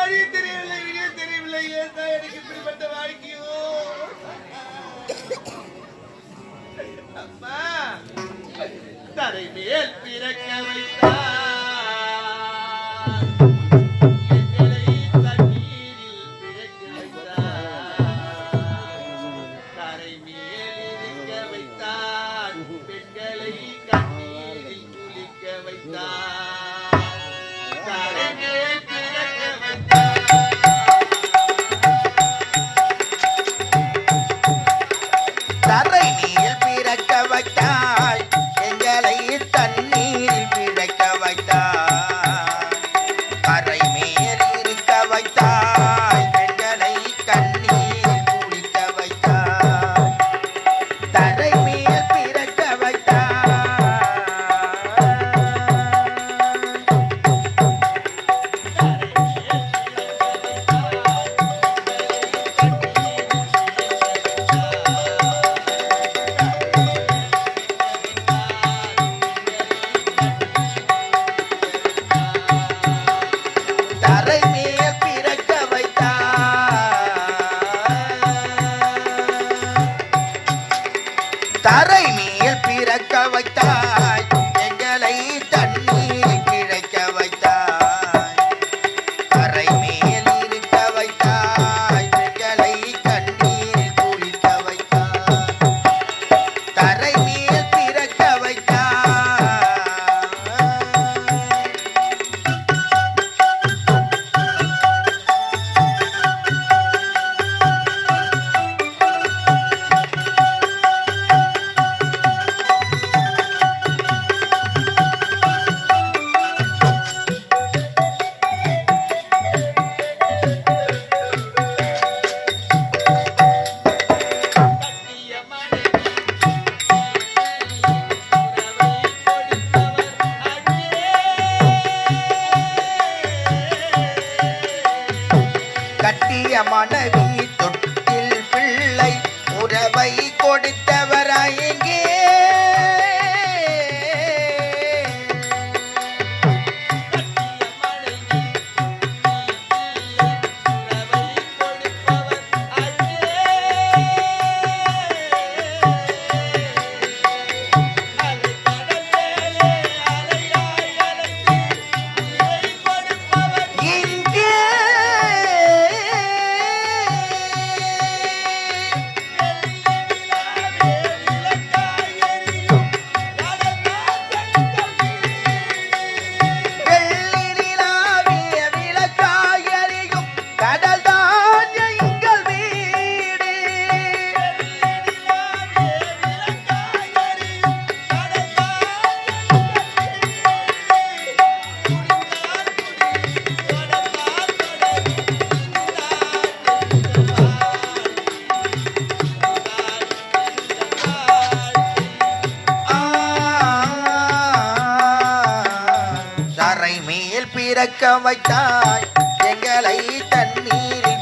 வழி தெரியவில்லை, விடிய தெரியவில்லை. ஏன் தான் எனக்கு இப்படிப்பட்ட வாழ்க்கையோ? அம்மா தரை மேல் பிறக்க வைத்தார், எங்களை தண்ணீரில் பிறக்க வைத்தார். தரை மேல் இருக்க வைத்தார், பெண்களை கண்ணீரில் குளிக்க வைத்தார். தரை மேல் பிறக்க வைத்தார், தரை மேல் பிறக்க வைத்தாய், எங்களை தண்ணீரில் பிழைக்க வைத்தாய். கரை மேல் இருக்க வைத்தாய், பெண்களை கண்ணீரில் குளிக்க வைத்தாய். தரை மேல் பிறக்க வைத்தாய். தரை மேல் பிறக்க வைத்தாய். தரை மேல் பிறக்க வைத்தாய், எங்களை தண்ணீரில் பிழைக்க வைத்தாய். கரை மேல் இருக்க வைத்தாய், பெண்களை கண்ணீரில் குளிக்க வைத்தாய். தரை மேல் பிறக்க வைத்தாய். கட்டிய மனைவி உறவை கொடுத்தவர் அங்கே. கட்டிய மனைவி தொட்டில் பிள்ளை உறவை கொடுத்தவராயங்கே. கட்டிய மனைவி உறவை கொடுப்பவர் அங்கே. அலைக்கடல் மேலே அலையாய் அலைந்து உயிரை கொடுப்பவர் இங்கே வெள்ளி நிலாவே விளக்காய் எரியும் கடல்தான் எங்கள் வீடு. ஆ, தரை மேல் பிறக்க வைத்தாய், எங்களை தண்ணீரில்